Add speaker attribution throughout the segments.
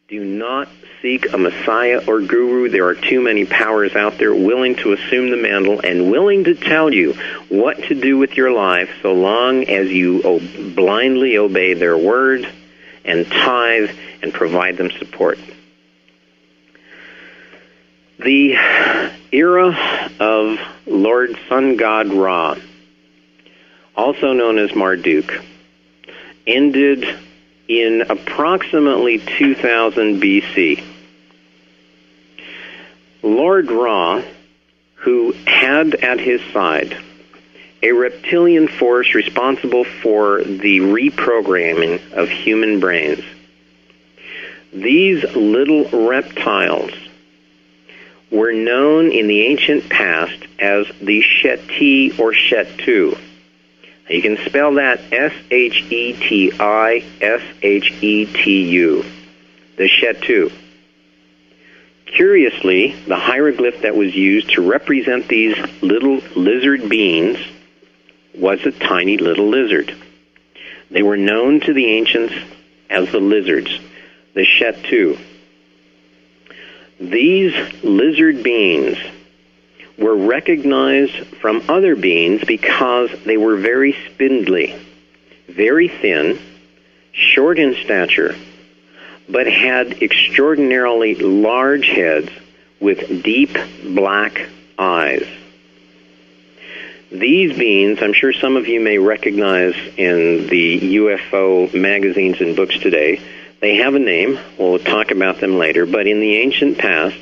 Speaker 1: Do not seek a Messiah or Guru. There are too many powers out there willing to assume the mantle and willing to tell you what to do with your life so long as you blindly obey their word and tithe and provide them support. The era of Lord Sun God Ra, also known as Marduk, ended in approximately 2000 BC. Lord Ra, who had at his side a reptilian force responsible for the reprogramming of human brains, these little reptiles were known in the ancient past as the Sheti or Shetu. You can spell that S-H-E-T-I-S-H-E-T-U, the Shetu. Curiously, the hieroglyph that was used to represent these little lizard beings was a tiny little lizard. They were known to the ancients as the lizards, the Shetu. These lizard beings were recognized from other beings because they were very spindly, very thin, short in stature, but had extraordinarily large heads with deep black eyes. These beings, I'm sure some of you may recognize in the UFO magazines and books today, they have a name. We'll talk about them later, but in the ancient past,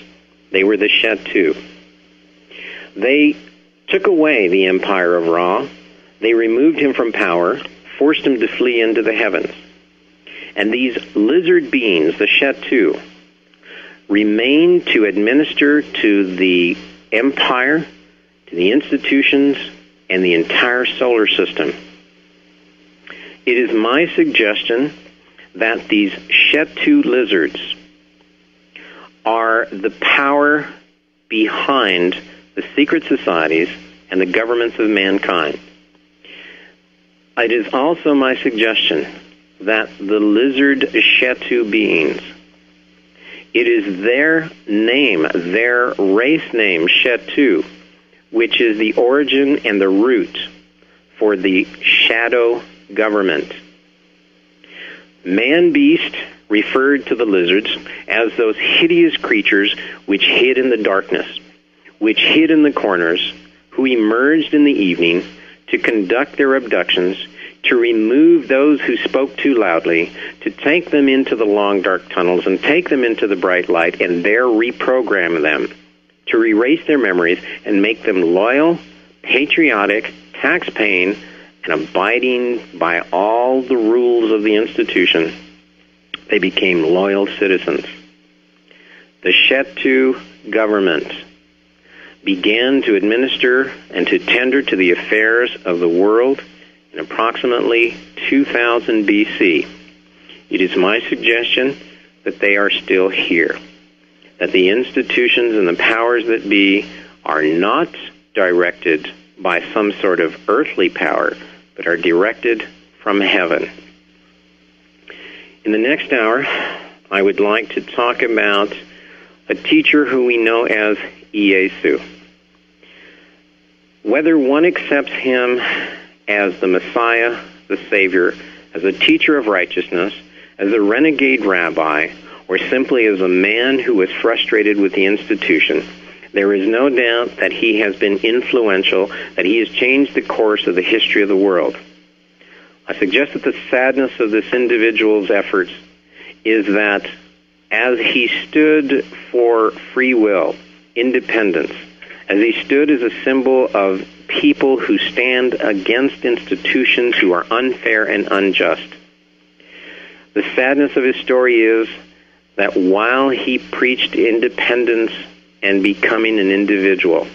Speaker 1: they were the Shetu. They took away the empire of Ra. They removed him from power, forced him to flee into the heavens. And these lizard beings, the Shetu, remained to administer to the empire, to the institutions, and the entire solar system. It is my suggestion that these Shetu lizards are the power behind the secret societies and the governments of mankind. It is also my suggestion that the lizard Shetu beings, it is their name, their race name, Shetu, which is the origin and the root for the shadow government. Man-beast referred to the lizards as those hideous creatures which hid in the darkness, which hid in the corners, who emerged in the evening to conduct their abductions, to remove those who spoke too loudly, to take them into the long dark tunnels and take them into the bright light and there reprogram them, to erase their memories and make them loyal, patriotic, tax-paying, and abiding by all the rules of the institution. They became loyal citizens. The Shetu government began to administer and to tender to the affairs of the world in approximately 2000 BC. It is my suggestion that they are still here, that the institutions and the powers that be are not directed by some sort of earthly power, but are directed from heaven. In the next hour, I would like to talk about a teacher who we know as Iesu. Whether one accepts him as the Messiah, the Savior, as a teacher of righteousness, as a renegade rabbi, or simply as a man who was frustrated with the institution, there is no doubt that he has been influential, that he has changed the course of the history of the world. I suggest that the sadness of this individual's efforts is that as he stood for free will, independence, as he stood as a symbol of people who stand against institutions who are unfair and unjust, the sadness of his story is that while he preached independence and becoming an individual,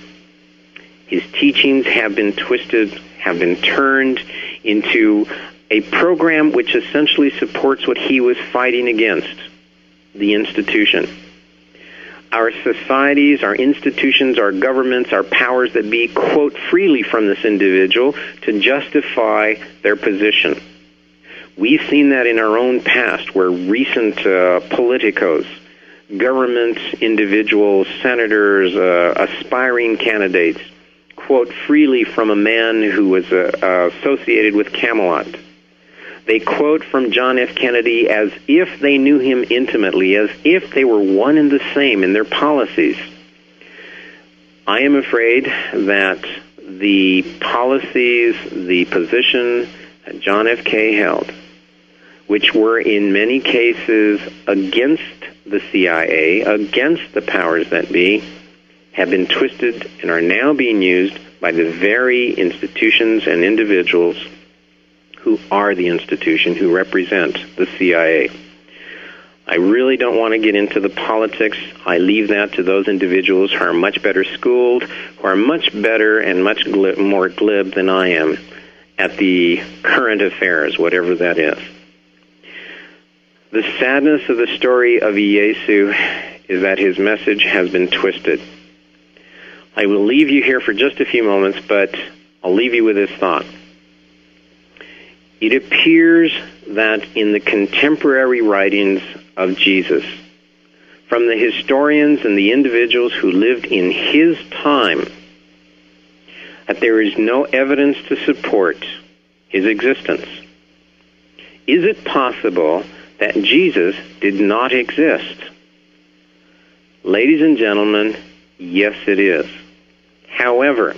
Speaker 1: his teachings have been twisted, have been turned into a program which essentially supports what he was fighting against, the institution. Our societies, our institutions, our governments, our powers that be quote freely from this individual to justify their position. We've seen that in our own past, where recent politicos, government individuals, senators, aspiring candidates, quote freely from a man who was associated with Camelot. They quote from John F. Kennedy as if they knew him intimately, as if they were one and the same in their policies. I am afraid that the policies, the position that John F. K. held, which were in many cases against the CIA, against the powers that be, have been twisted and are now being used by the very institutions and individuals who are the institution, who represent the CIA. I really don't want to get into the politics. I leave that to those individuals who are much better schooled, who are much better and much more glib than I am at the current affairs, whatever that is. The sadness of the story of Ieyasu is that his message has been twisted. I will leave you here for just a few moments, but I'll leave you with this thought. It appears that in the contemporary writings of Jesus, from the historians and the individuals who lived in his time, that there is no evidence to support his existence. Is it possible that Jesus did not exist? Ladies and gentlemen, yes, it is. However,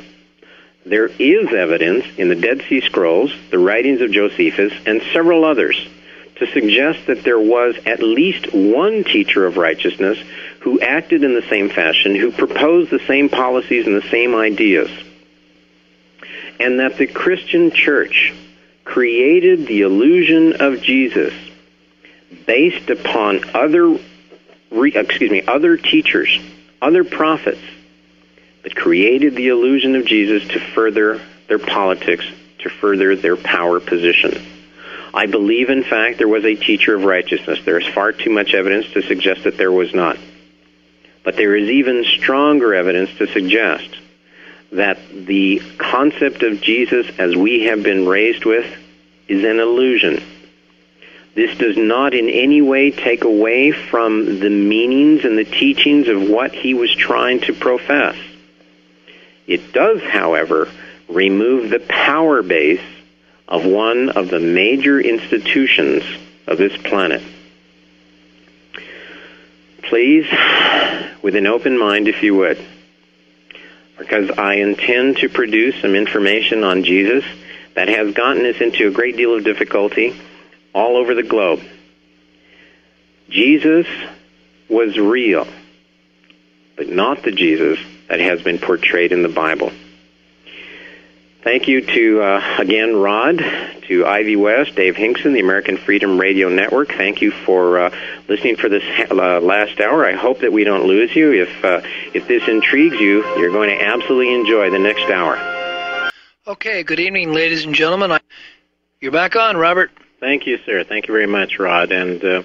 Speaker 1: there is evidence in the Dead Sea Scrolls, the writings of Josephus, and several others to suggest that there was at least one teacher of righteousness who acted in the same fashion, who proposed the same policies and the same ideas, and that the Christian church created the illusion of Jesus based upon other teachers, other prophets, that created the illusion of Jesus to further their politics, to further their power position. I believe, in fact, there was a teacher of righteousness. There is far too much evidence to suggest that there was not. But there is even stronger evidence to suggest that the concept of Jesus as we have been raised with is an illusion. This does not in any way take away from the meanings and the teachings of what he was trying to profess. It does, however, remove the power base of one of the major institutions of this planet. Please, with an open mind, if you would, because I intend to produce some information on Jesus that has gotten us into a great deal of difficulty all over the globe. Jesus was real, but not the Jesus that has been portrayed in the Bible. Thank you to, again, Rod, to Ivy West, Dave Hinkson, the American Freedom Radio Network. Thank you for listening for this last hour. I hope that we don't lose you. If this intrigues you, you're going to absolutely enjoy the next hour.
Speaker 2: Okay, good evening, ladies and gentlemen. You're back on, Robert.
Speaker 1: Thank you, sir. Thank you very much, Rod. And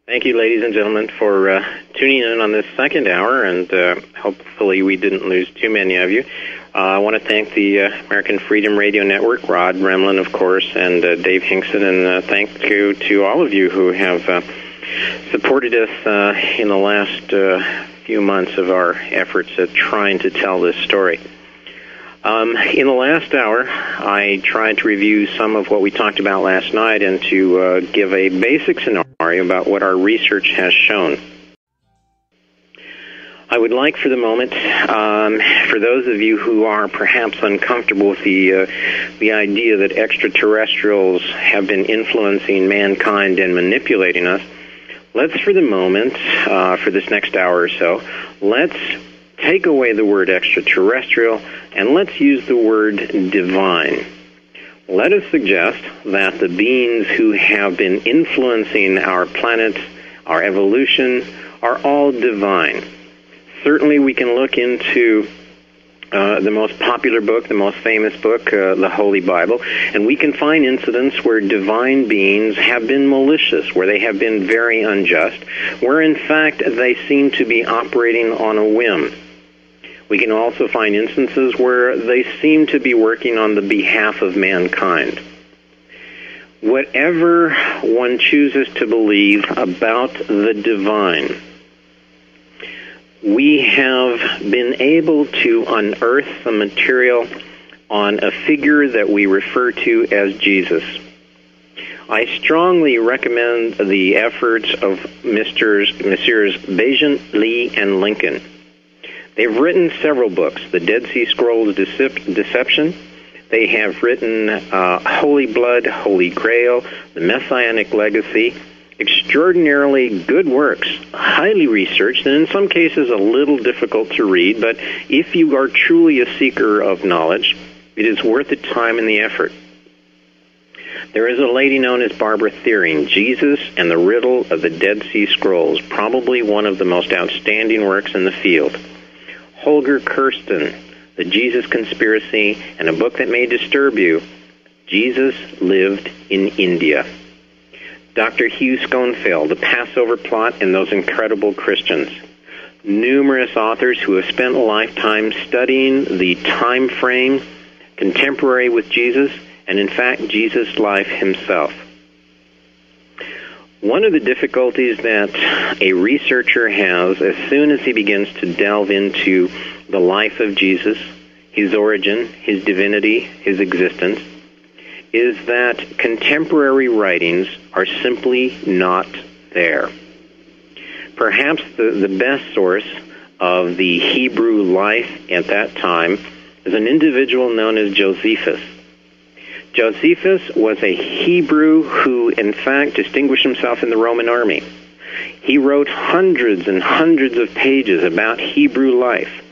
Speaker 1: thank you, ladies and gentlemen, for tuning in on this second hour, and hopefully we didn't lose too many of you. I want to thank the American Freedom Radio Network, Rod Remlin, of course, and Dave Hinkson, and thank you to all of you who have supported us in the last few months of our efforts at trying to tell this story. In the last hour, I tried to review some of what we talked about last night and to give a basic scenario about what our research has shown. I would like for the moment, for those of you who are perhaps uncomfortable with the idea that extraterrestrials have been influencing mankind and manipulating us, let's for the moment, for this next hour or so, let's take away the word extraterrestrial and let's use the word divine. Let us suggest that the beings who have been influencing our planet, our evolution, are all divine. Certainly we can look into the most popular book, the most famous book, the Holy Bible, and we can find incidents where divine beings have been malicious, where they have been very unjust, where in fact they seem to be operating on a whim. We can also find instances where they seem to be working on the behalf of mankind. Whatever one chooses to believe about the divine, we have been able to unearth the material on a figure that we refer to as Jesus. I strongly recommend the efforts of Messrs. Bajan, Lee, and Lincoln. They've written several books, The Dead Sea Scrolls Deception. They have written Holy Blood, Holy Grail, The Messianic Legacy. Extraordinarily good works, highly researched, and in some cases a little difficult to read, but if you are truly a seeker of knowledge, it is worth the time and the effort. There is a lady known as Barbara Thiering, Jesus and the Riddle of the Dead Sea Scrolls, probably one of the most outstanding works in the field. Holger Kirsten, The Jesus Conspiracy, and a book that may disturb you, Jesus Lived in India. Dr. Hugh Schoenfeld, The Passover Plot and Those Incredible Christians. Numerous authors who have spent a lifetime studying the time frame contemporary with Jesus, and in fact, Jesus' life himself. One of the difficulties that a researcher has as soon as he begins to delve into the life of Jesus, his origin, his divinity, his existence, is that contemporary writings are simply not there. Perhaps the best source of the Hebrew life at that time is an individual known as Josephus. Josephus was a Hebrew who, in fact, distinguished himself in the Roman army. He wrote hundreds and hundreds of pages about Hebrew life.